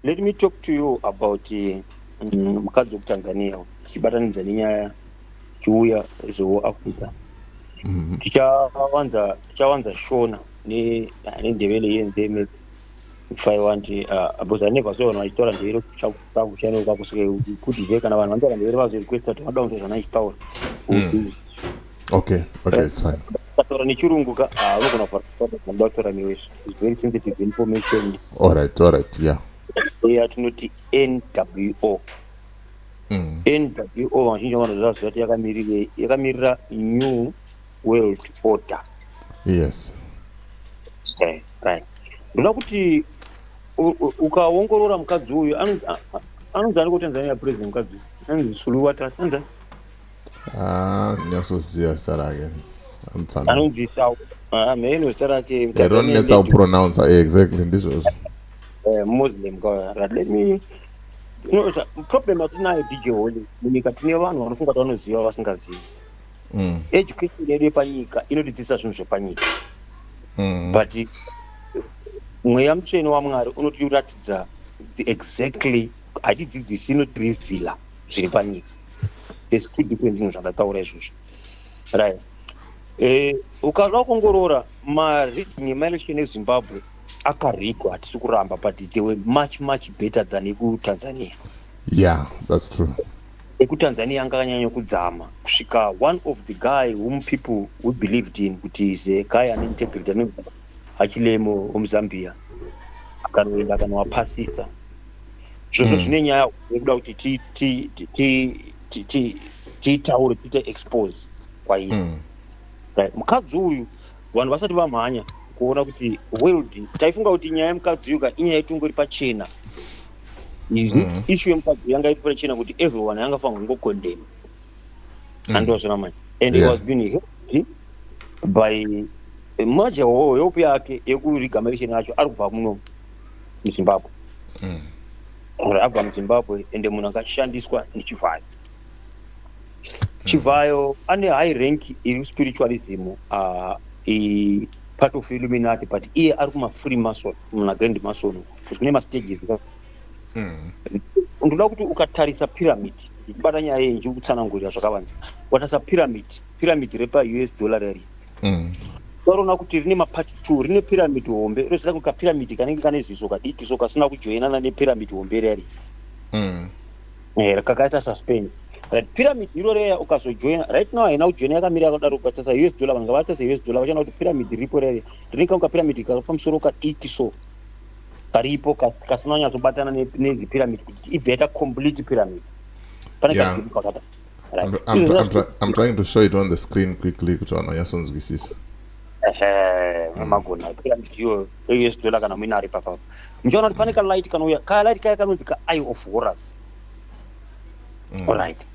Let me talk to you about mukadzi wekutanzania chibatanidza nenyaya chiuya zvemuafrica. tichawanza shona nendevele yenzeme faiwanti because I never saw vaitora ndevere chakushanoka kusvika kuti zve kana vanhu vanotora ndevere vazorequesta kuti vanoda kunzwa zvanaitaura. Okay, it's fine. Tatora nechirungu ka unogona kunoda kutaura newe. It's very sensitive information. All right, yeah. Yatinoti NWO. NWO vazhinji vanoziva kuti yakamirira New World Order. Yes. Right. Ndoda kuti ukaongorora mukadzi uyu anonzani ku Tanzania president mukadzi anonzi Suluhu Tanzania. Nyasoziya zita rake. Anonzi mheno zita rake. I don't know how to pronounce exactly ndizvozvo. Muslim guy. Let me problem atinayo DJ Holly munyika tine vanhu vanofunga kuti vanoziva vasingazivi. Education yedu yepanyika inotidzidzisa zvinhu zvepanyika. But mweya mutsvene waMwari unotiratidza exactly hatidzidzisi inotirivhila zviri panyika. There's two different things zvandataura izvozvo. Right. Ukada kuongorora mareading emaelection eZimbabwe akarigwa hatisi kuramba, but they were much better than ekuTanzania. Yeah, that's true. EkuTanzania anga akanyanya kudzama kusvika one of the guy whom people who believed in kuti is a guy ane integrity anonzi Hachilemo omuZambia akanoenda akanowapasisa. Zvozvo zvine nyaya yekuda kuti tiitaure tiite expose kwairi. Right. Mukadzi uyu vanhu vasati vamhanya kuona kuti world taifunga kuti nyaya yemukadzi uyu inyaya yetungori pachena. Issue yemukadzi yanga iri pachena kuti everyone yanga fanirwa kungokondema. Andozvona and he was being helped by majaho help yake yekuregamation yacho ari kubva muno muZimbabwe. Abva muZimbabwe ende munhu akashandiswa neChivhayo. Chivhayo ane high rank spiritualism part of Illuminati, but iye ari kuma-free mason, muna-grand mason, kune ma-stages. Ndoda kuti ukatarisa pyramid, ichibata nyaya yenji kutsanangurira zvakavanza. Watarisa pyramid repa US dollar rari. Unoona kuti rine mapart 2, rine pyramid hombe, inoziva kuti kapyramid kanenge kane ziso kadiki so kasina kujoinana nepyramid hombe rari. Kakaita suspense. Right, pyramid iroreya ukazojoina right now haina kujoina yakamira yakadaro ukatarisa US dollar vanhu ngavatarisa US dollar vachaona kuti pyramid ripo rere rinenge ka pyramid kapamusoro kadiki so karipo kasina kunyatsobatana nepyramid kuti ibeta complete pyramid. Yeah. I'm trying to show it on the screen quickly kuti vanhu vanyasonzwisisa. Magona pyramid iyo US dollar kana mwina ari papapo. Muchaona kuti pane kalight kanouya kalight kaya kanonzi ka Eye of Horus. Alright.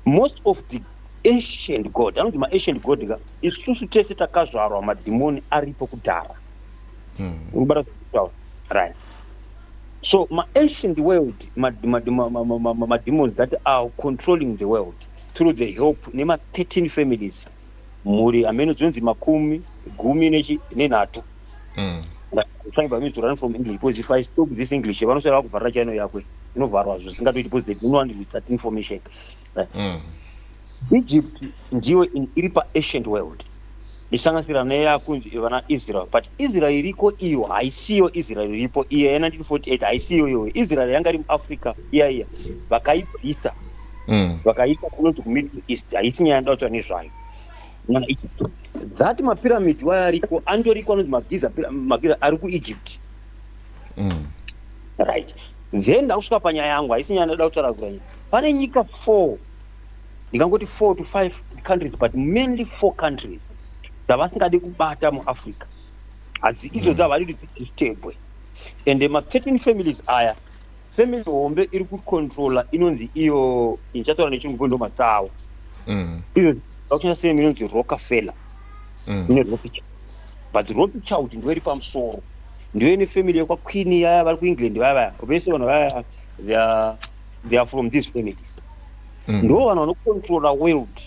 Most of the ancient god, anonzi ma-ancient god isusu tese takazvarwa madhimoni aripo kudhara. Right. So ma-ancient world, ma-demons that are controlling the world through the help nema 13 families. Muri ameno zonzi makumi gumi nenhatu. Trying by me to run from English because if I stop this English vanosara kuvhara chino yakwe inovharwa zvisingatoiti because they don't want to start information. Egypt ndiyo iri pa-ancient world isanganisira neyakunzi vana Israel, but Israel iriko iyo haisiyo Israel iripo iyo ye1948 haisiyo iyo Israel yanga iri muAfrica iya vakaibvisa vakaisa kunoti kuMiddle East haisi nyaya ndautaura nezvayo. That mapyramid wayariko andoriko anonzi magiza ari kuEgypt. Right. Then ndakusvika panyaya yangu haisi nyaya ndada kutaura kuranya. Pane nyika 4 ndingangoti 4 to 5 countries, but mainly 4 countries dzavasingadi kubata muAfrica. Asi idzo dzavari stable. And ma 13 families aya family hombe iri kucontrola inonzi iyo inchataura nechirungu ndo masawa. Iyo vakunyanya same inonzi Rockefeller. But Rothschild ndiyo iri pamusoro. Ndiyo ine family yekwa Queen yaya vari kuEngland vaya vese vanhu vaya they are from these families. Ndo vanhu vanocontrola world.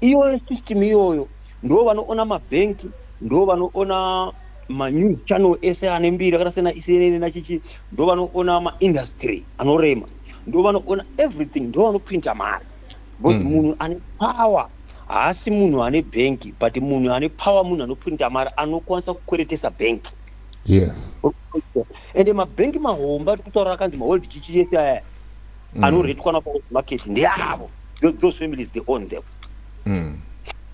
Iyo system iyoyo ndo vanoona mabhenki, ndo vanoona news channel ese anembira akasiyana CNN nachichi ndo vanoona maindustry anorema, ndo vanoona everything, ndo vanoprinta mari. Because munhu ane power haasi munhu ane bhenki, but munhu ane power munhu anoprinta mari anokwanisa kukweretesa bhenki. Yes. Ende mabhenki mahomba ari kutaura akanzi mahold chichi yese aya anoretwa napamarket ndeavo, those families they own them.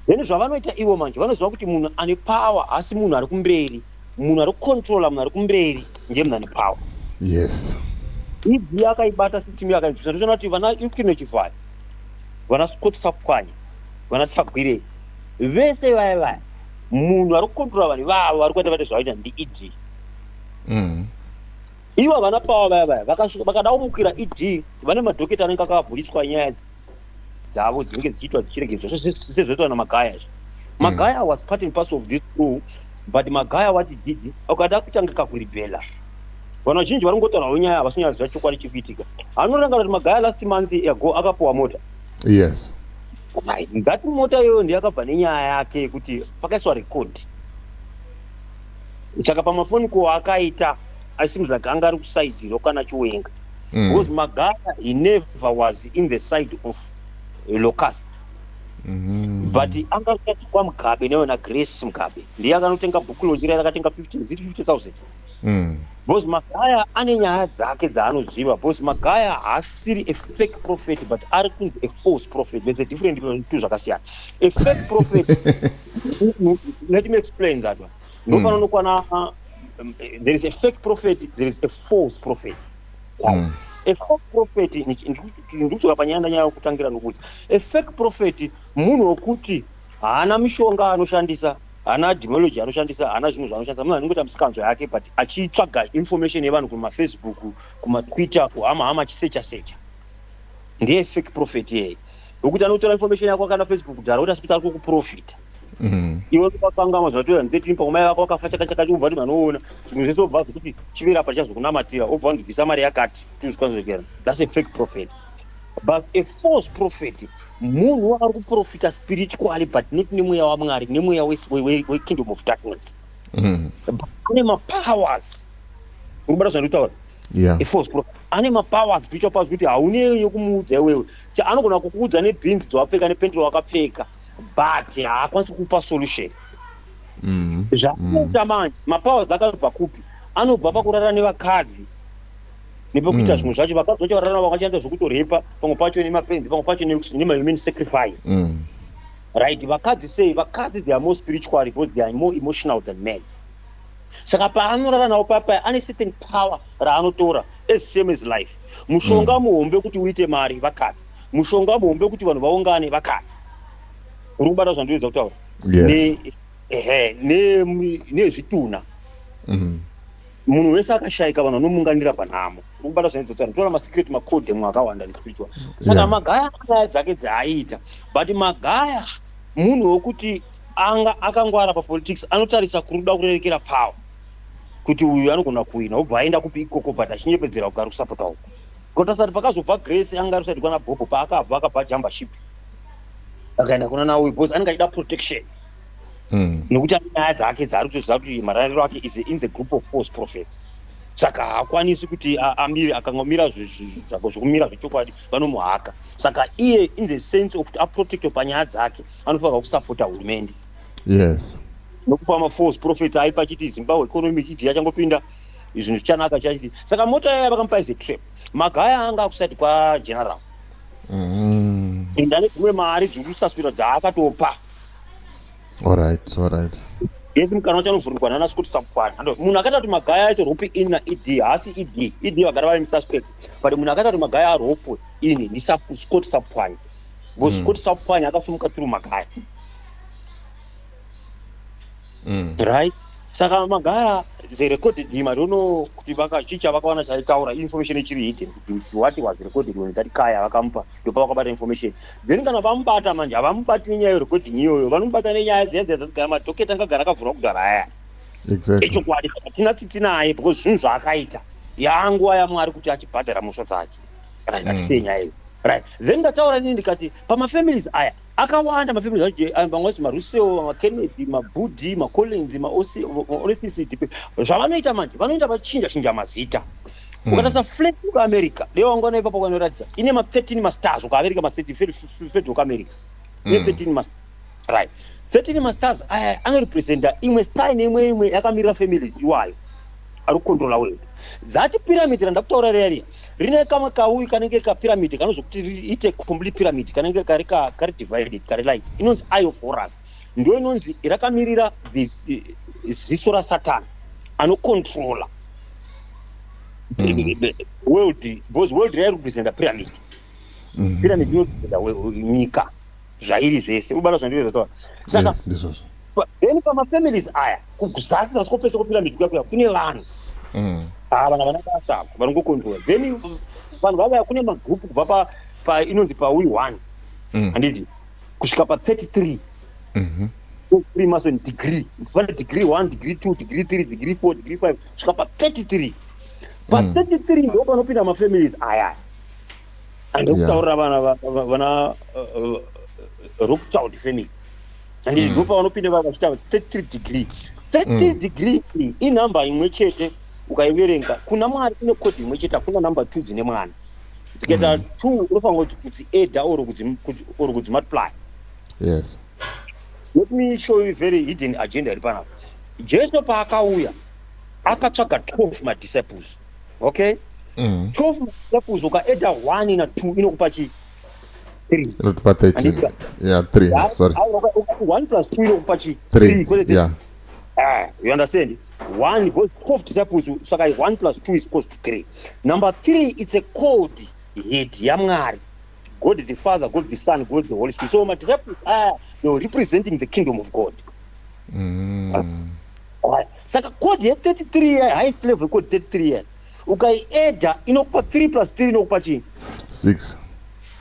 Then zvavanoita ivo manje vanoziva kuti munhu ane power haasi munhu ari kumberi, munhu ari kucontrola munhu ari kumberi ndiye munhu ane power. Yes. Idzi akaibata system yakainzwisa ndozvona kuti vana Ukino Chivhayo, vana Scott Sapwanya, vana Tsvagwirei vese vaya munhu ari kucontrola vanhu vavo vari kuita vata zvavaita ndi-ED. Ivo vana power vaya vakada kumukira ED vane madhoketa anenge akavhuritswa nyaya dzavo dzinenge dzichiitwa dzichiregedzwa sezvoitwa naMagaya. Magaya was part and parcel of this crew, but Magaya what he did akada kutanga kakuribhela. Vanhu vazhinji vari kungotaurawo nyaya havasinyatsoziva chokwadi chikuitika. Anorangarira kuti Magaya last month ago akapuwa mota. Yes. Ngati mota iyoyo ndiyakabva nenyaya yake kuti pakaiswa record. Saka pamafoni ko akaita I seems like anga ari kusaidi rokana Chiwenga. Because Magaya he never was in the side of Locust. But anga kwa Mugabe neona Grace Mugabe ndiye akanotenga bhuku lojira akatenga 50,000. Because Magaya ane nyaya dzake dzaanoziva. Because Magaya haasiri a fake prophet but ari kunzi a false prophet. There's a difference between two zvakasiyana. A fake prophet let me explain that one. Ndopanonokwana there is a fake prophet, there is a false prophet. A fake prophet ndikuchoka panyaya nyaya kutangira nokuti a fake prophet munhu wokuti haana mishonga anoshandisa, haana ideology anoshandisa, haana zvinhu zvaanoshandisa, munhu anongoita musikanzwa yake but achitsvaga information yevanhu kumafacebook, kumatwitter, kuhama achisecha. Ndiye fake prophet yeye wokuti anotora information yako kana Facebook kudhara kuti asikuti ari kuprofita. Iwe wakangama zvatoya 13 pakumai vako wakafa chakachaka chobva kuti vanoona zvimwe zvese obva kuti chivira pachazokunamatira obva wanzvisa mari yakati tuzvikwanzokera. That's a fake prophet. But a false prophet munhu ari kuprofita spiritually but not nemweya waMwari, nemweya we-kingdom of darkness. Ane mapowers urikubata zvanditaura. A false prophet ane mapowers spiritual powers kuti hauneyo kumuudza iwewe. Anogona kukuudza nebhinzi dzawapfeka nependero wakapfeka but haakwanisi kukupa solution. Zvanoita manje mapowers akabva kupi? Anobva pakurara nevakadzi nepekuita zvimwe zvacho. Vakadzi vacho varara navo vakachanda zvokutorepa, pamwe pacho nemapenzi, pamwe pacho nemahuman sacrifice. Right? Vakadzi sei? Vakadzi they are more spiritual because they are more emotional than men. Saka paanorara navo papaya ane certain power raanotora as same as life. Mushonga muhombe kuti uite mari vakadzi, mushonga muhombe kuti vanhu vaungane vakadzi. Urikubata zvandinoedza kutaura? Nezvituna. Munhu wese akashayika vanhu vanomunganira panhamo. Urikubata zvandinoedza kutaura? Toona masecret macode mwe akawanda nespiritual. Saka Magaya nyaya dzake dzaaita, but Magaya munhu wokuti akangwara papolitics anotarisa kuruda kurerekera power kuti uyu anogona kuwina obva aenda kupi ikoko but achinyepedzera kugara kusapota uko. Kotasati pakazobva Grace anga rusati kwana Bhobho paakabva akabva jamba ship akaenda kuna nawe because anenge achida protection. Nokuti ane nyaya dzake dzaari kutoziva kuti marariro ake is in the group of false prophets. Saka haakwanisi kuti amire akangomira zvako zvokumira zvechokwadi vanomuhaka. Saka iye in the sense of kuti aprotecto panyaya dzake anofanirwa kusapota hurumende. Yes. Nokupa ma-false prophets aipa chiti Zimbabwe economy chiti yachangopinda zvinhu zvichanaka chachiti. Saka mota yaya vakamupa as a trap. Magaya anga kusati kwa general. Indane dzimwe mari dzirikusaswira dzaakatopa. Alright. Yesi mukana wachanovhurikwa nana Scott Sapwanya. Munhu akaita kuti Magaya aitorhope ini naED haasi ED vagara vari mususpect. But munhu akaita kuti Magaya arhopwe ini ni Scott Sapwanya. Because Scott Sapwanya akasumuka through Magaya. Right? Saka Magaya the recorded him. I don't know kuti vakachicha vakawana chaitaura information ichiri hidden kuti what was recorded when that kaya vakamupa ndopa vakabata information. Then kana vamubata manje havamubati nenyaya yerecording iyoyo, vanomubata nenyaya dzedzadzagara madhoketa angagara akavhura kudhara aya. Exactly. Echokwadi hatina tsitsi naye because zvinhu zvaakaita yanguva yaMwari kuti achibhadhara mhosva dzake. Kana sei nyaya iyo. Right. Then ndataura nini ndikati pamafamilies aya akawanda mafamilies aje vamwe maRussell, maKennedy, maBuddy, maCollins, maOlefisi zvavanoita manje vanoenda vachinja mazita. Ukatarisa flag kuAmerica leo wangona ipapo kwanoratidza ine ma13 mastars ukavereka ma30 flag kuAmerica ine 13 mastars. Right. 13 mastars aya anorepresenta imwe style neimwe yakamirira families iwayo ari kukontrola wewe. That pyramid randakutaura reria rine kama kauyi kanenge ka pyramid kanozokuti ite complete pyramid kanenge kari divided kari like inonzi eye of Horus ndio inonzi rakamirira the ziso raSatan anocontrola world, because world representa pyramid. Pyramid inorepresenta nyika zvairi zvese ubara zvandinotaura. Saka then pamafamilies aya kuzasi nasikopesa kupyramid kuya kune vanhu vana vanabasa vanongokontrola. Then vanhu vavaya kune magroup kubva inonzi pawi1 handiti kusvika pa33 Freemason degree pane degree 1 degree 2 degree 3 degree 4 degree 5 kusvika pa33 pa33 ndo panopinda mafamilies aya andokutaurira vana Rothschild family handiti ndo pavanopinda vachita 33 degree 30 degree inhamba imwe chete ukaiverenga kuna Mwari ine kodi imwe chete hakuna namba 2 dzine mwana dzikaita 2 unofanira kuti adda or kuti multiply. Yes. Let me show you very hidden agenda iri panapa. Jesu paakauya akatsvaga 12 madisciples. Okay? 12 madisciples ukaadda 1 na 2 inokupa chi 3. Inokupa 13. Yeah, 3. Sorry. 1 plus 2 inokupa chi 3. Yeah. You understand? 1 because 12 disciples, so 1 plus 2 is equals to 3. Number 3, it's a code head yamwari. God the Father, God the Son, God the Holy Spirit. So my disciples are representing the kingdom of God. So code 33 highest level code 33. Ukai eda inokupa 3 plus 3 inokupa chi 6.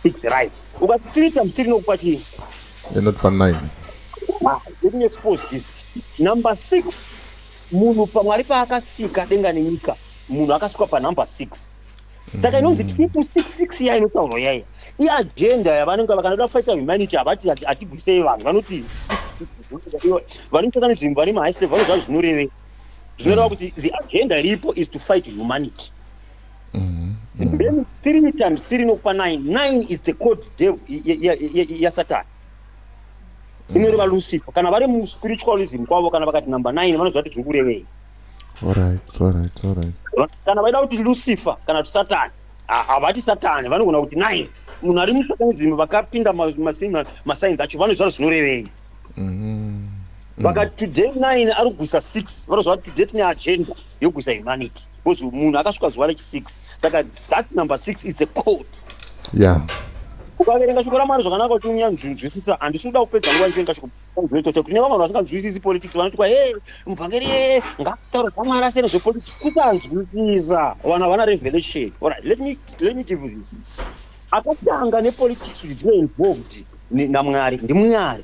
6, right? Ukai 3 times 3 inokupa chi inokupa 9. Let me expose this. Number 6, munhu pamwari paakasika denga nenyika munhu akasvika panumber 6. Saka inonzi 666 iya inotaurwa yaya iagenda yavanenge vakanoda kufaita humanity havati hatigwisei vanhu vanoti vanotsvaka nezvinhu vari mahighest level vanozva zvinoreve zvinoreva kuti the agenda iripo is to fight humanity. Then 3 times 3 inokupa 9. 9 is the code yaSatan. Inoreva Lucifer. Kana vari muspiritualism kwavo kana vakati number 9 vanozva kuti zvikurevei. Alright. Kana vaida kuti Lucifer kana kuti Satan havati Satan vanogona kuti 9 munhu ari musatanizim vakapinda masainzi acho vanozva zvinorevei. Vakati today 9 ari kugwisa 6 vanozva kuti today tine agenda yogwisa humanity because munhu akasvika zuva rechi6. Saka that number 6 is a code. Yeah. Ukaverenga shoko raMwari zvakanaka kuti unyanzvizwisisa handisi kuda kupedza nguva ndichiverenga shoko kuti kune vamwe vanhu vasinganzwisisi politics vanoti mubvangeri ngakutaura zvaMwari asiyana zvepolitics kusanzwisisa vana vana revelation. Alright, let me give you this. Akatanga nepolitics kuti dzive involved naMwari ndiMwari.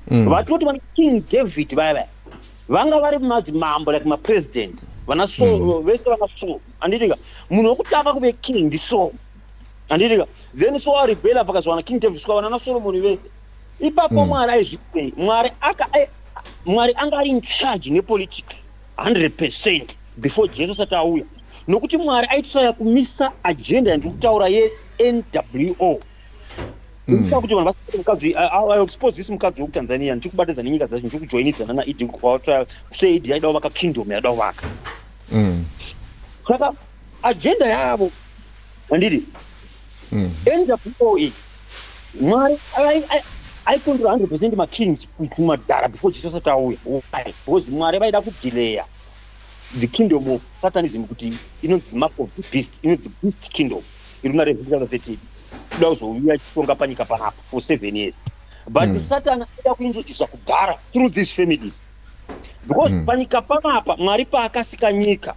Vatoti vana King David vaya vanga vari madzimambo like mapresident vana Saul vese vana Saul anditika munhu wokutanga kuve king ndi Saul anditika then Saul aribela vakazwana King David swa vana Solomon vese ipapo Mwari aizvipei Mwari anga ari in charge nepolitics 100% before Jesus atauya nokuti Mwari aitsaya kumisa agenda yandikutaura yeNWO. Kuti vanhu vasikudzi I expose this mukadzi wokuTanzania ndichikubatidza nenyika dzacho ndichikujoinidzana naID kwaota kuseidi yaida kuvaka kingdom yaida kuvaka. Saka agenda yavo handidi NWO Mwari aikontrola 100% makings kumadhara before Jesus atauya. Why? Because Mwari vaida kudelaya the kingdom of Satanism kuti inonzi the mark of the beast, inonzi the beast kingdom iri muRevhela 13. Kuda kuzouya chitonga panyika panapa for 7 years. But Satan aida kuintroduce kugara through these families. Because panyika panapa Mwari paakasika nyika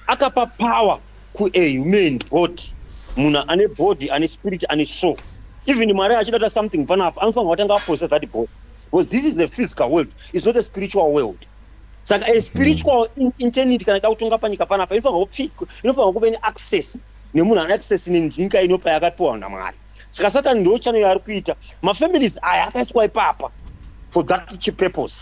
akapa power ku a human body. Munhu ane body, ane spirit, ane soul. Even Mwari achida something panapa anofanira kutanga apossess that body. Because this is the physical world, it's not a spiritual world. Saka a spiritual entity kana kutonga panyika panapa inofanira kuve ne access nemunhu ane access nenyika inopa yakapiwa naMwari. saka Satan ndo chano yaari kuita mafamilies aya akaiswa ipapa for that cheap purpose.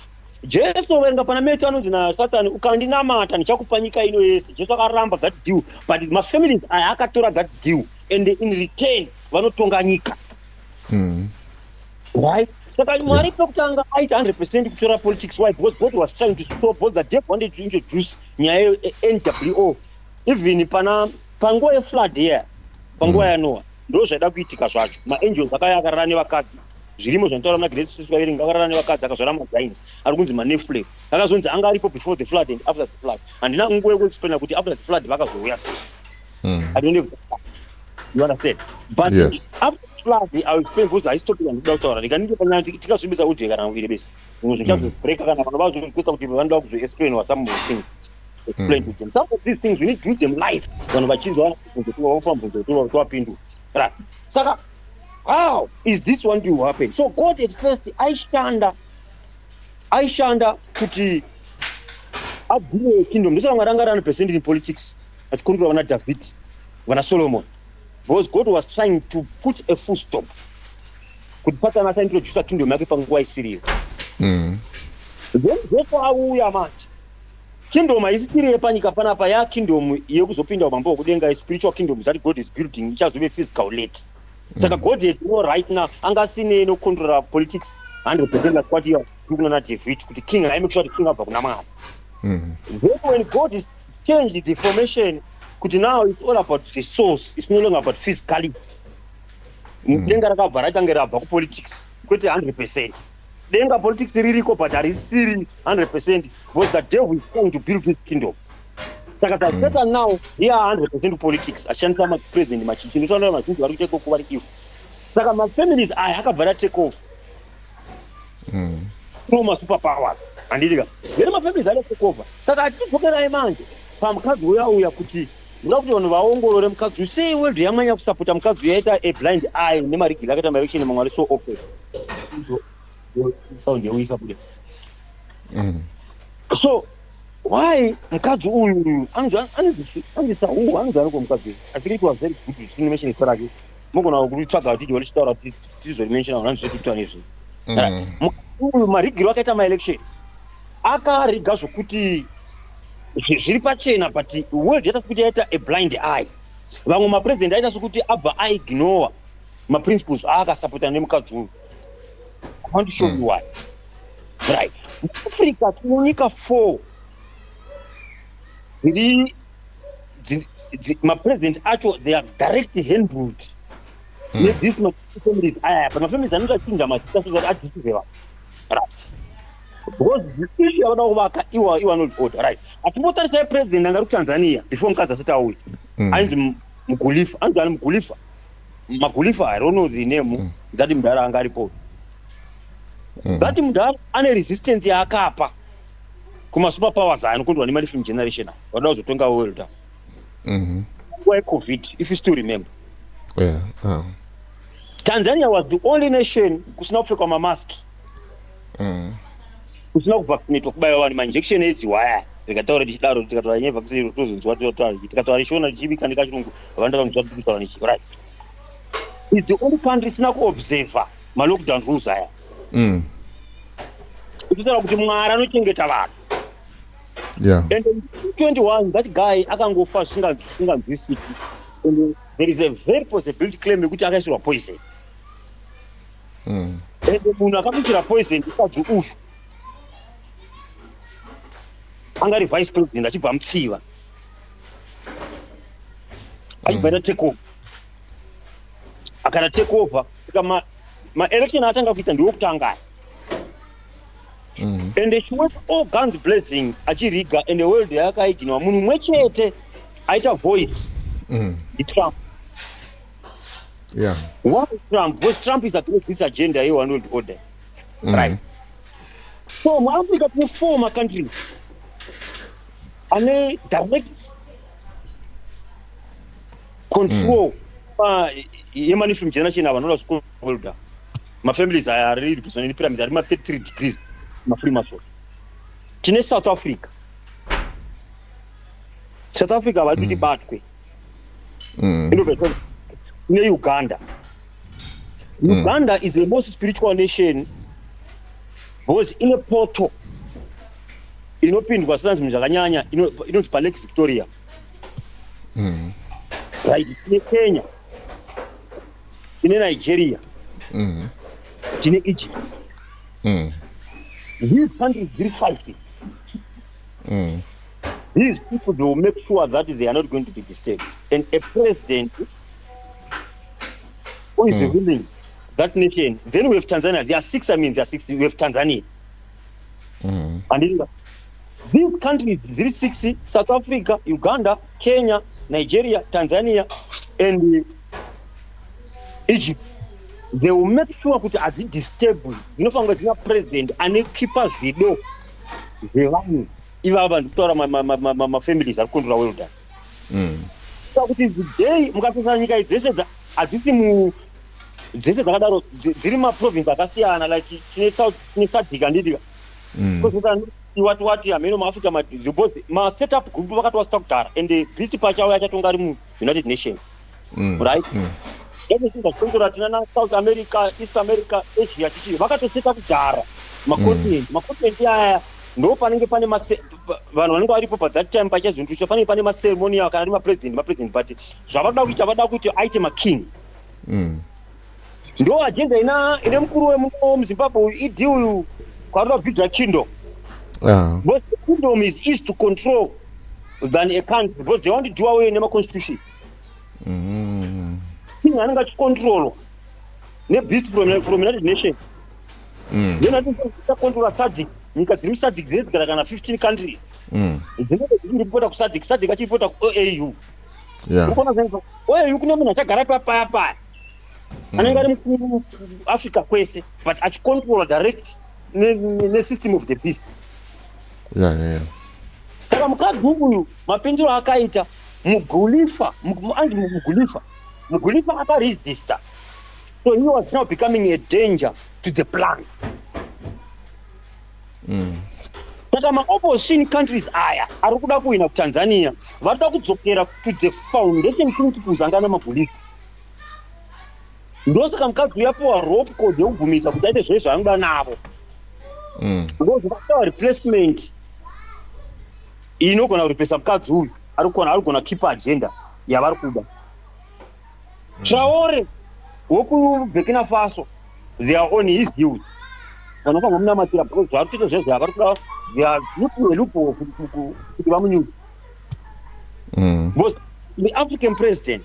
Jesu wenga pana metu anonzi na Satan ukandinamata ndichakupa nyika ino yese. Jesu akaramba that deal, but mafamilies aya akatora that deal and in return vanotonga nyika. Right? Saka Mwari pekutanga aita 100% kutora politics. Why? Because God was trying to stop, because the devil wanted to introduce Nyaya NWO. Even panguva yeflood here, panguva ya Noah, ndo zvaida kuitika zvacho. Maangels akauya akarara nevakadzi. Zvirimo zvinotaura muna Grace Siswaverenga akarara nevakadzi akazvara magiants. Ari kunzi manephilim. Akazonzi anga aripo before the flood and after the flood. Handina nguva yekuexplaina kuti after the flood vakazouya sei. I don't know. You understand? But yes. After the flood, I will explain because I stopped and without order. Ndikanike pana tikasvibisa uje kana muviri bese. Zvichazobreaka kana vanhu vazokuita kuti vanoda kuzoexplain what some things. Explain to them. Some of these things we need to give them life. Vanhu vachinzwa vapindu. Right. Saka, how is this one to happen? So God at first aishanda kuti abhire kingdom. Ndosaka Mwari anga ari 100% in politics. Achikondora vana David, vana Solomon. Because God was trying to put a full stop. Kuti Patana introduce kingdom yake panguva isiriyo. Therefore auya manje. Kingdom haisitiri yepanyika panapa ya kingdom yekuzopinda umambo kudenga spiritual kingdom that God is building ichazobe physical late. Saka God is no right now angasine no control politics 100% like what you are doing na David kuti king I make sure the king abva kuna Mwari. Therefore when God is changed the formation kuti now it's all about the source, it's no longer about physicality. Denga rakabva ratanga rabva ku politics kwete 100%. Denga politics ririko but harisiri 100% because the devil is trying to build his kingdom. Saka Satan now here 100% politics ashandisa ma-president machichi ndosanoona mazhinji vari kuteka kuva if. Saka ma-families aya akabva ratake off through ma-superpowers handidika vere ma-families ari take over. Saka atichidzokerai manje pamukadzi uyauya kuti ndoda kuti vanhu vaongorore mukadzi uyu sei world yamanya kusapota mukadzi uyu yaita a blind eye nemarigiri akaita maelection mamwari so open sound yauisa bude. So why mukadzi uyu anzisa uyu anzariko mukadzi uyu. I think it was very good to mention it. Mugona kutsvaga kuti walichitaura kuti tizorimenshina vanhu vanozoti nezvi. Uyu marigiri akaita maelection akariga zvokuti zviri pachena but world yaita sokuti yaita a blind eye. Vamwe mapresident aita sokuti abva aignore maprinciples aakasapota nemukadzi uyu. I want to show you why. Right. Africa tinonika 4 ma-president acho they are directly handled this families aya but ma-families anoita chinja mazita so that adisiveva. Right. Because the issue yavada kuvaka iwa not order. Right. Atimbotarisa president angari kuTanzania before mukadzi asati auya. Ainzi Mugulifa. Anzi ani Mugulifa. Magulifa I don't know the name. That mudara anga aripo. That mudara ane resistance yaakapa kuma superpowers anokondwa nemari film generation vada kuzotonga world. Why COVID if you still remember. Yeah. Tanzania was the only nation kusina kupfekwa mamask. Kusina kuvaccinate kubaiwa vanhu ma-injection edzihwaya rikataura richidaro tikataura nyaya vaccine tozonzwa totaura tikataura richona richivika nekachirungu vanda vanonzwa tikutaura nechi. Right. It's the only country isina kuobserva ma-lockdown rules aya. Uchitaura kuti Mwari anochengeta vanhu. Yeah. And in 2021 that guy akangofa singanzwisiki. And there is a very possibility claim yekuti akaisirwa poison. And munhu akakuitira poison mukadzi uyu angari vice president achibva mutsiva achibva take over akana take over saka ma-election atanga kuita ndiwokutanga. And she went all guns blazing achiriga and the world yakaiginwa munhu mwe chete aita voice Trump. Yeah. Why Trump? Because Trump is against this agenda here one world order. Right. So Africa to form a country and direct control yemani from generation avanoda school holder. My families are really represented in pyramid are 33 degrees mafrimaso. Tine South Africa vatuti batwe. Ine Uganda Uganda is the most spiritual nation because in a portal inopindwa sanzvi zvakanyanya inonzi paLake Victoria. Right, tine Kenya, tine Nigeria, tine Egypt. These countries will fight. These people, they will make sure that they are not going to be disturbed. And a president who is ruling that nation. Then we have Tanzania. There are 6, there are 6. We have Tanzania. And these countries, these 60, South Africa, Uganda, Kenya, Nigeria, Tanzania, and Egypt, they will make sure that as it disturbed, president and keepers video, they run. Even my families are controlling that. So it is the day Mukasanyika is this is the province akasiyana like kine South Africa. Because what Africa ma set up group vakatwa kugara and the British pachawo yachatonga ari United Nations. Right? Everything that control tina South America, East America, Asia chichi vakatoseta kugara makontinent aya ndo panenge pane vanhu vanenge varipo that time pachazvintusha pane maceremony kana ari mapresident but zvavada kuti aite making. Ndo agenda ine mukuru wemuZimbabwe idi uyu kwaari builder kingdom. Because the kingdom is easy to control than a country because they want to do away with the constitution. King anenge achicontrol beast from United Nations. Then I think control SADC. Nyika dziri SADC dzigara kana 15 countries. Dzinenge dzichiripota kuSADC, SADC achiripota kuAU. OAU kune munhu achagara paya anenge ari mukuru Africa kwese but achicontrol direct ne-system of the beast. Saka mukadzi uyu mapindiro akaita Mugulifa akaresista. So he was now becoming a danger to the plan. Saka ma-opposition countries aya ari kuda kuwina kuTanzania varikuda kudzokera to the foundation principles anga namagulifa. Ndosaka mukadzi uyu apiwa rope code yekugumisa kuti aite zvese zvaanoda navo. Because vakapiwa replacement inogona kuripesa mukadzi uyu arigona keepa agenda yavari kuda. Traore wokuBurkina Faso, they are on his views. Vanofamba munamatira because zvari kuita zvese zvavari kuda, they are loophole kuti vamunyuke. Because the African president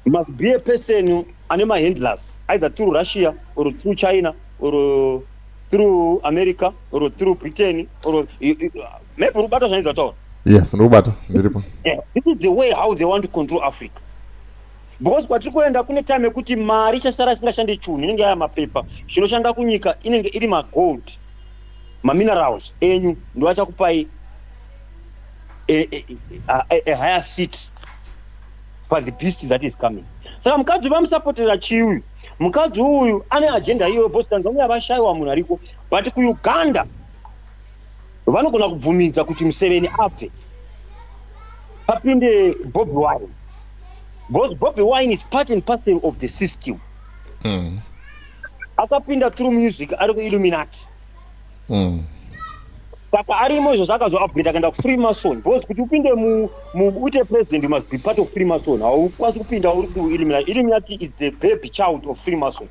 must be a person ane handlers, either through Russia or through China or through America or through Britain or maybe Rubata at all. Yes, Rubata. Yeah, this is the way how they want to control Africa. Because kwatikuenda kune time yekuti mari chasara singashande chuni inenge aya mapepa chinoshanda kunyika inenge iri magold maminerals enyu ndo achakupai a higher seat for the beast that is coming. Saka mukadzi vamusapotera chiuyu. Mukadzi uyu ane agenda iyo bosi Tanzania vashayiwa munhu ariko but kuUganda vanogona kubvumidza kuti Museveni abve papinde Bobi Wine. Because Bobi Wine is part and parcel of the system. Akapinda through music ari kuIlluminati. Saka arimo izvo zvakazoupgrade akaenda kuFreemason. Because kuti upinde uite president you must be part of Freemason. Haukwanisi kupinda uri kuIlluminati. Illuminati is the baby child of Freemason.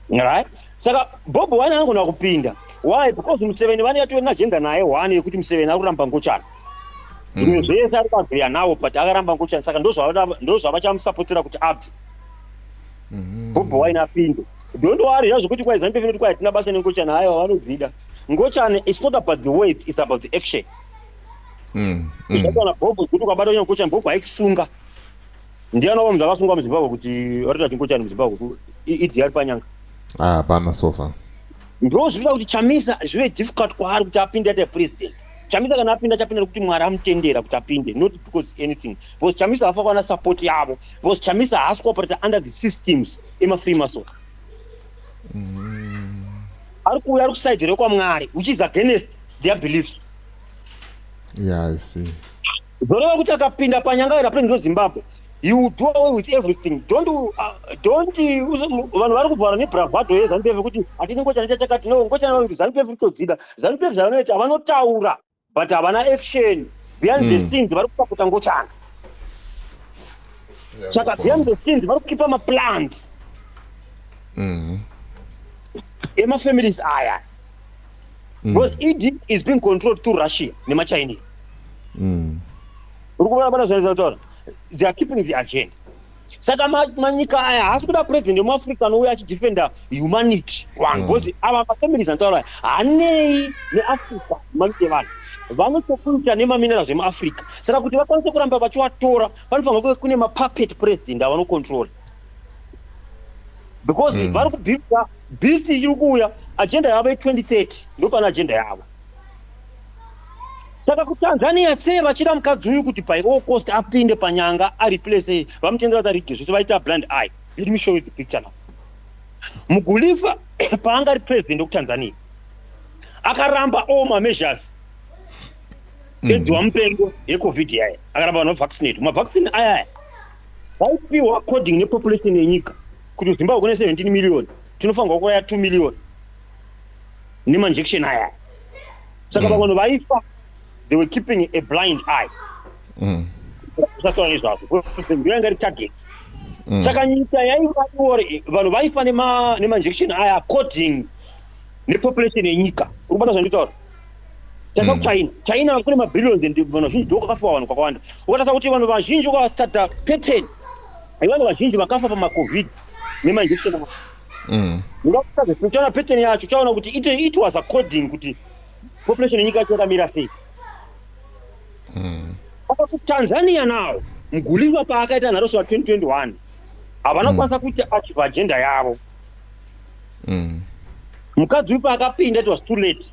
Right? Saka Bobi Wine anogona kupinda. Why? Because Museveni vane yatori agenda naye one yekuti Museveni ari kuramba ngochana. Zvese ari pabhuya nawo but akaramba ngochana. Saka ndo zvavachamusapotera kuti abve. Bobi Wine apinde. Don't worry, zvokuti kwai ZANU-PF inoti kwai hatina basa nengochana hayo vanobvida. Ngochana it's not about the weight, it's about the action. Zvakaona Bobo kuti ukabata kunyanya ngochana Bobo haikusunga. Ndiani munhu zvakasunga muZimbabwe kuti varikuita kuti ngochana muZimbabwe idi ari panyanga. Hapana sofa. Ndo zvinoita kuti Chamisa zvive difficult kwaari kuti apinde ate president. Chamisa kana apinda chapinda kuti Mwari amutendera kuti apinde, not because anything. Because Chamisa hafa kuwana support yavo. Because Chamisa haasi kuoperate under the systems ema-Freemason. Ari kuside rekwaMwari which is against their beliefs. Yeah, I see. Zorova kuti akapinda panyanga ira president weZimbabwe You do away with everything. Don't vanhu vari kubvara nebravado yeZANU-PF kuti hatine ngochana chachakati no ngochana ZANU-PF itodzida. ZANU-PF zvavanoita vanotaura but havana action. Behind the scenes vari kusakuta ngochana. Saka behind the scenes vari kukipa maplans. Ema-families aya. Because ED is being controlled through Russia nema-Chinese. They are keeping the agenda. Saka manyika aya haasi kuda president wemuAfrica anouya achidefenda humanity one because ava mafamilies anotaura hanei neAfrica humanity yevanhu vanotokuita nemaminerals emuAfrica. Saka kuti vakwanise kuramba vachivatora panofanirwa kuve kune mapuppet president avanocontrol because vari kubhirira beast ichiri kuuya agenda yavo ye2030 ndopana agenda yavo. Saka kuTanzania sei vachida mukadzi uyu kuti by all cost apinde panyanga areplace vamutendera tarigi zvese vaita blind eye. Let me show you the picture now. Mugulifa paanga ari president wekuTanzania akaramba all measures edziwa mupengo yecovid yaya akaramba vanhu vavaccinate. Mavaccine aya vaipiwa according nepopulation yenyika kuti Zimbabwe kune 17 million tinofanirwa kuya 2 million nemanjection aya. Saka vanhu vaifa they were keeping a blind eye. Target. Saka nyika yaiva vanhu vaifa nemanjection aya according nepopulation yenyika. Urikubata zvanditaura. Saka China kune mabillions and vanhu vazhinji doko vakafa vanhu kwakawanda. Ukatarisa kuti vanhu vazhinji vakatata pattern vanhu vazhinji vakafa pamacovid nemanjection aya. Ukaona pattern yacho uchaona kuti it was according kuti population yenyika yacho yakamira sei. Saka kuTanzania nawo muguliwa paakaita nharoso wa2021 havana kwanisa kuti achieve agenda yavo. Mukadzi uyu paakapinda it was too late.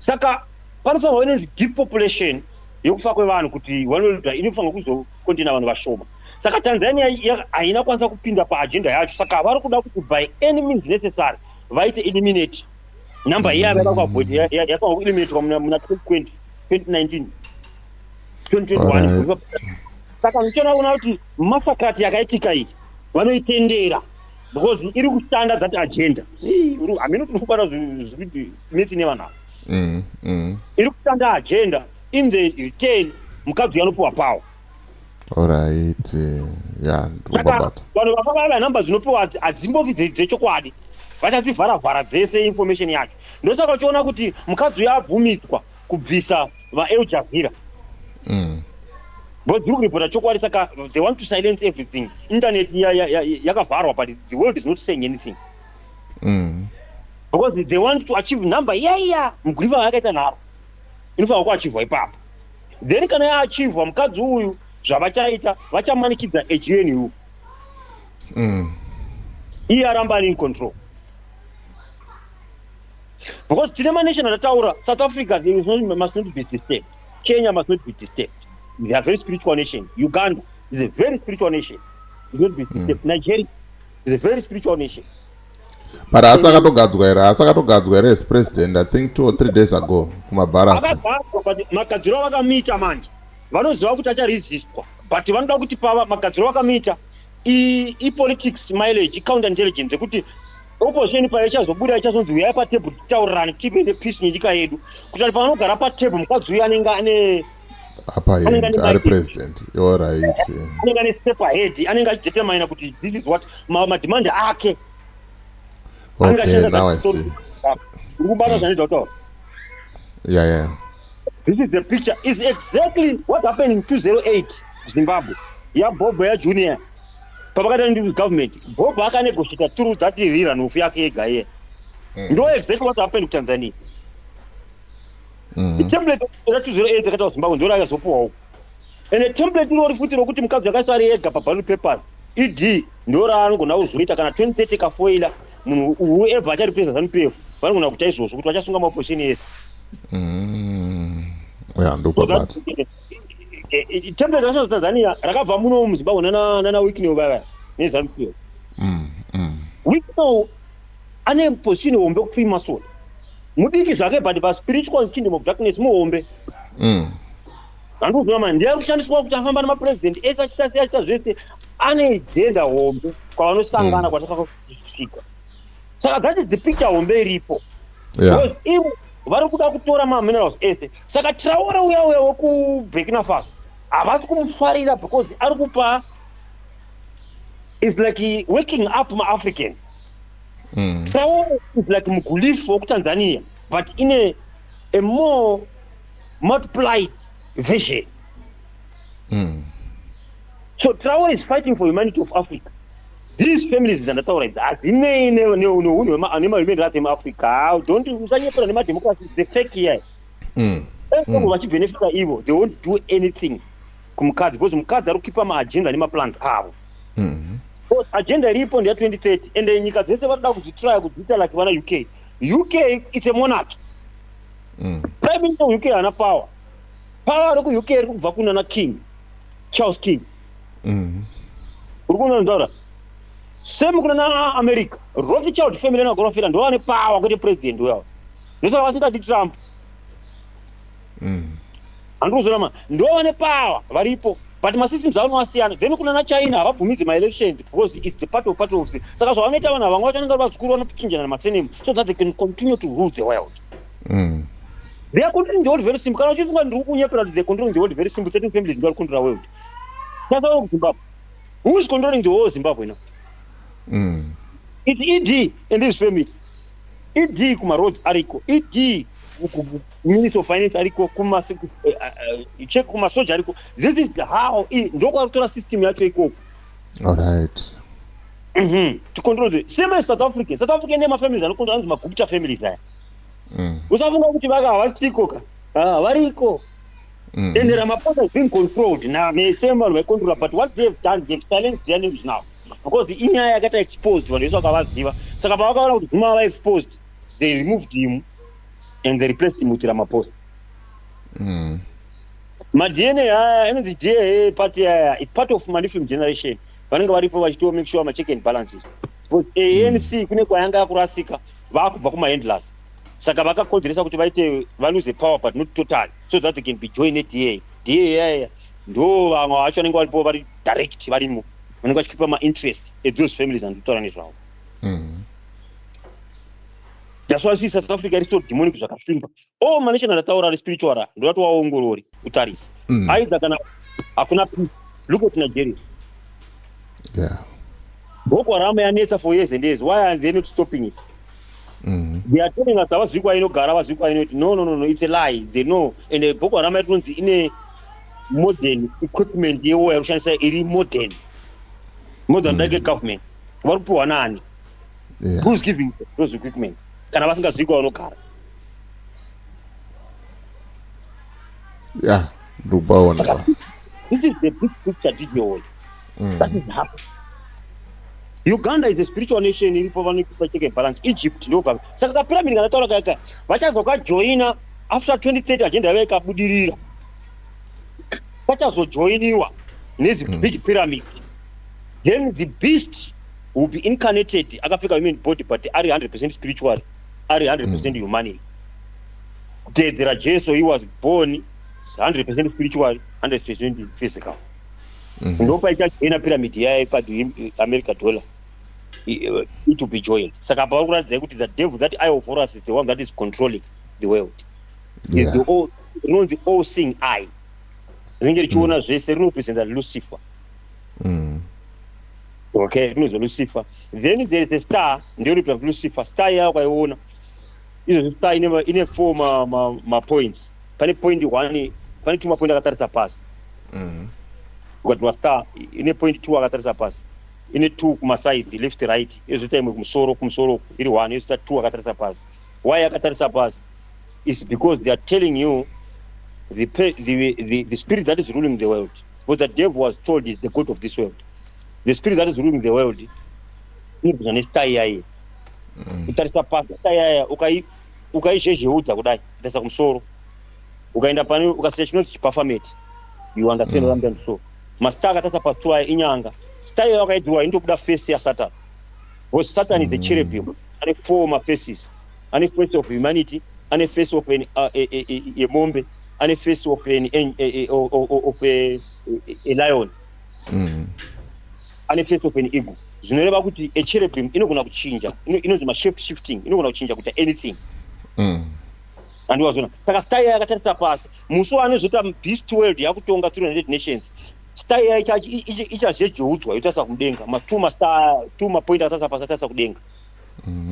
Saka panofanirwa inonzi depopulation yekufa kwevanhu kuti vanoita inofanirwa kuzokontina vanhu vashoma. Saka Tanzania haina kwanisa kupinda paagenda yacho. Saka vari kuda kuti by any means necessary vaite eliminate number iyava yakafanirwa kueliminatewa muna 2020 2019 2021. Saka uchiona kuti masakati yakaitika iyi vanoitendera because iri kushanda that agenda. Hamino tinokubata zvimiti nevanhu ava. Iri kushanda agenda in the return mukadzi anopiwa power. Alright. Yeah, ndikubata. Vanhu vakavara nhamba dzinopiwa hadzimbopi dzechokwadi. Vachadzivhara dzese information yacho. Ndosaka uchiona kuti mukadzi uyu abvumiswa kubvisa vaEl Jazeera. But report chokwadi saka they want to silence everything. Internet yakavharwa but the world is not saying anything. Because they want to achieve number mugriva yakaita nharo inofanirwa kuachievwa ipapo. Then kana yaachievwa mukadzi uyu zvavachaita vachamanikidza HNU. Iye aramba ari in control. Because tine manation atataura South Africa must not be disturbed. Kenya must not be disturbed. They are a very spiritual nation. Uganda is a very spiritual nation. It will be disturbed. Nigeria is a very spiritual nation. But asakatogadzwa here as president, I think 2 or 3 days ago kumabharaka. Magadziro vakamita manje. Vanoziva kuti acharesistwa. But vanoda kuti pava magadziro vakamita politics mileage counter intelligence kuti opposition paichazobuda ichazonzi uyai patebhuru titaurirane tipe nepeace nenyika yedu. Kuti ali panogara patebhuru mukadzi uyu anenge ane upper hand ari president. All right. Anenge ane step ahead. Anenge achidetermine kuti this is what mademand ake. Okay, now I see. Yeah. This is the picture. It's exactly what happened in 2008 Zimbabwe. Bob Junior. Papakata ndi government. Bob akanegotiate through that rira nofu yake ega here. No exactly what happened to Tanzania. The template of 2008 akata Zimbabwe ndora yazopuwa huko. And the template uri futi rokuti mukadzi yakaita ari ega paballot papers. ED ndora anogona kuzoita kana 2030 kafoila. Munhu whoever acharipresa ZANU-PF vanogona kuita izvozvo kuti vachasunga maopposition yese. Ndokubata. Template racho Tanzania rakabva muno muZimbabwe nana Weeknew vaya neZANU-PF. Weeknew ane position hombe kutwi masoni. Mudiki zvake but pa spiritual kingdom of darkness muhombe. Anduzwa manje ndiyakushandiswa kuti afamba nemapresident ese achita zvese ane agenda hombe kwavanosangana kwatasvika. Saka that is the picture hombe iripo. Because ivo vari kuda kutora maminerals ese. Saka Traore uya weku-Burkina Faso havasi kumufarira because ari kupa is like waking up ma-African. Traore is like Mugulifu wokuTanzania but in a more multiplied vision. So Traore is fighting for humanity of Africa. These families dzandataura hadzine neunhu hwemahuman rights emuAfrica. Don't usanyepera nemademocracy the fake here. Vachibhenefita ivo they won't do anything kumukadzi because mukadzi ari kukipa maagenda nemaplans avo. Agenda iripo ndeya 2030 and nyika dzese varikuda kuzvitraya kudziita like vana UK. UK it's a monarchy. Prime Minister UK hana power. Power ari ku UK iri kubva kunana King Charles King. Uri kunonzora same kunana America. Rothschild family vanogorofira ndo vane power kuti president wavo. Ndosaka vasingati Trump. Andikuzorama ndo vane power varipo but masystems anovasiyana. Then kunana China havabvumidzi ma-elections because it's the part of saka zvavanoita vanhu vamwe vacho vanenge vari vazukuru vanopichinjana namatsene so that they can continue to rule the world. They are controlling the world very simple. Kana uchifunga ndiri kunyepera kuti they are controlling the world very simple, certain families ndo vari control the world. Sasa Zimbabwe, who is controlling the whole Zimbabwe now? It's ED and his family. ED kuma roads ariko, ED Minister of Finance ariko, kuma check kuma soja ariko. This is how ndoko akutora system yacho ikoko. All right. To control the same as South Africa. South Africa nema families anokontrol magupta families aya. Usafunga kuti vaka havasikoka. Variko. And Ramaphosa is being controlled now. May same way control, but what they've done, they've challenged their names now. Because the Nyaya got exposed when they saw Kwayasvika. So Kabaka was exposed. They removed him and they replaced him with Ramaphosa. My DNA, the JA party is part of my different generation. Vananga to make sure my check and balances. But ANC kune kwayanga kurasika vakuva kuma endless. Saka vakakonzeresa kuti vaite valose power but not total so that they can be joined DA ndo vamwe vacho vanenge varipo vari direct varimo vanenge vachikipa ma-interest at those families anditaura nezvavo. That's why see South Africa is so demonic zvakasimba. All manational ataura spiritual ndo watu waongorori utarisi. Aidha kana hakuna peace. Look at Nigeria. Boko Haram yanetsa for years and years. Why are they not stopping it? They are telling us no, it's a lie. They know. And the Boko Haram is in a modern equipment, I should say, modern like government. Who's giving those equipment? Can I ask us no car? Yeah, this is the big picture, video. That is happening. Uganda is a spiritual nation in check balance. Egypt, no problem. Saka pyramid nganataura kaka. Vachazoka joina after 2030 agenda yake kabudirira. Vachazojoiniwa nezi big pyramid. Then the beast will be incarnated akafika human body but are 100% spiritual, are 100% humanity. There are Jesus, so he was born 100% spiritual, 100% physical. Ndopa ichajoina pyramid yaye pa America dollar. It will be joined. Saka the devil that eye of Horus is the one that is controlling the world. Yeah. The all-seeing eye. Ringechiona zvese rinopresenta Lucifer. Okay, Lucifer. Then there is a star, ndio represent Lucifer. Star yao kwaiona. Izo star ine four ma points. Pane point 1, pane 2 point akatarisa pasi. Kwa star ine point 2 akatarisa pasi. Ine 2 kuma side left right. Izo time kumusoro iri 1 izo 2 akatarisa pasi. Why akatarisa pasi? It's because they are telling you the spirit that is ruling the world. Because the devil was told is the god of this world. The spirit that is ruling the world is star yaye. Utarisa pasi star yaye ukaishezheudza kudai kutarisa kumusoro. Ukaenda pani ukasiya chinoti chiperformate. You understand what I'm saying? So master akatarisa pasi twa inyanga. Star yaye wakaidziwa inokuda face ya Satan. Because Satan is the cherubim. And 4 faces. And a face of humanity. And a face of a mombe. ane face of a lion, ane face of an eagle. Zvinoreva kuti a cherubim inogona kuchinja, inonzi shape shifting, inogona kuchinja kuita anything. And wazona saka style yakatarisa pasi musi wanozoita beast world yakutonga 300 nations, style ichazvejeudzwa yotarisa kudenga, matuma point atarisa pasi atarisa kudenga.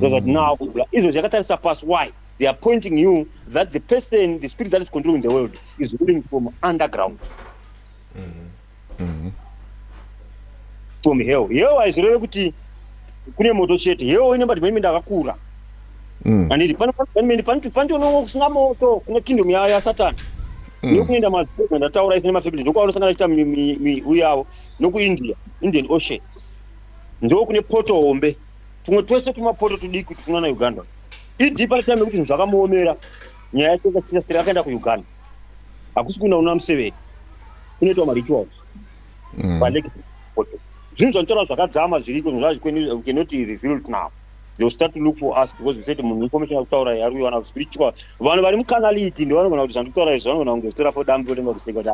So that now izvo zvakatarisa pasi. Why? They are pointing you that the person, the spirit that is controlling the world is ruling from underground, from hell. Hell haizoreve kuti kune moto chete. Hell ine madhimende akakura. And pantonowo kusina moto kuna kingdom yaSatani. Nokuenda maziko ndataura isina mafabulous ndokwanosangana chita uyawo nokuIndia, Indian Ocean. Ndokune poto hombe. Tumwe twese tumapoto tudiki tufunana Uganda. Idipa time kuti zvakamuomera nyaya yachakasira akaenda kuUganda. Hakusi kuna una Museveni. Kunoitwa marituals. Baleki poto. Zvinhu zvanotaura zvakadzama zviriko zvazvikweni cannot reveal it now. They'll start to look for us because we said munhu information yakutaura yari kuwana spiritual. Vanhu vari mukanality ndivanogona kuti zvandikutaura izvo vanogona kungesera for dambi votenga kuseka kuti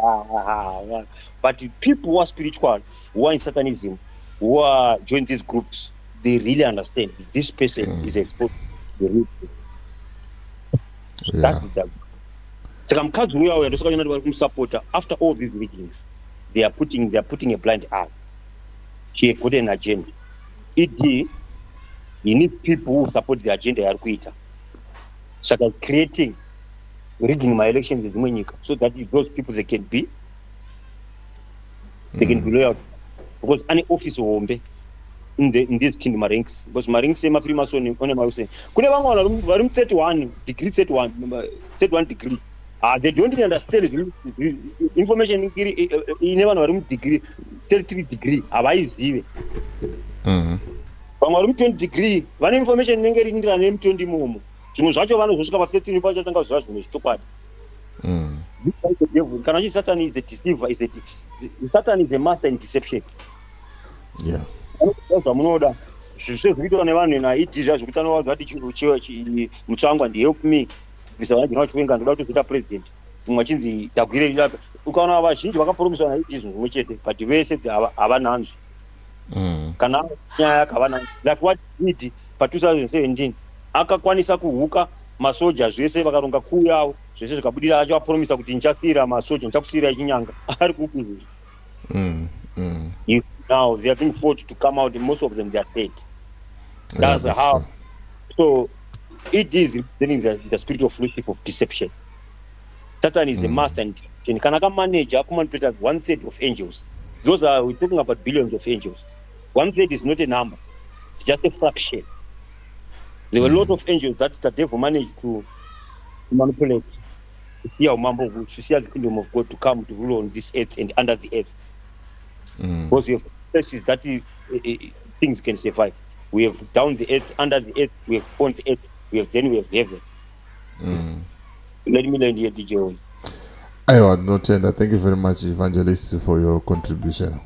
but people who are spiritual, who are in Satanism, who are join these groups, they really understand this person is exposed to the real truth. That's the saka mukadzi uya uya ndosaka nyana vari kumusupporta. After all these meetings, they are putting a blind eye. She got an agenda. You need people who support the agenda yari kuita. Saka creating, rigging my elections in Munyika so that those people they can be loyal. Because any office hombe in this kingdom ranks, because marinks ema primason one mause. Kune vamwe vari 31 degree. They don't even understand information ine vanhu vari degree 33 degree havaizive. Vamwe vari 20 degree vane information inenge iriindirana nemu20 momo. Zvimwe zvacho vanozosvika pa13 pachatanga kuziva zvimwe zvichokwadi. Kana kuti Satan is a deceiver, Satan is a master in deception. Zvamunoda zvese zvikuitwa nevanhu naiti zvazvikuita nowadza kuti mutsvangwa ndi help me bvisa vanhu vachiwenga ndoda kuzoita president. Mumwe achinzi dagwire ukaona vazhinji vakapromiswa naiti zvimwe chete but vese havananzvi. Kana nyaya yakavana like what did pa 2017 akakwanisa kuhuka masoja zvese vakaronga kuu yavo zvese zvikabudira achivapromisa kuti ndichafira masoja ndichakusira ichinyanga ari kupi. Now they are being forced to come out and most of them they are dead. That's how true. So it is representing the spirit of worship of deception. Satan is a master in deception. Can I manage manipulate 1/3 of angels? Those are, we're talking about billions of angels. 1/3 is not a number, it's just a fraction. There were a lot of angels that the devil managed to manipulate to see the kingdom of God to come to rule on this earth and under the earth. Because we have places that things can survive. We have down the earth, under the earth, we have on the earth, we have heaven. Let me learn here, DJ. I want no tender. Thank you very much, Evangelist, for your contribution.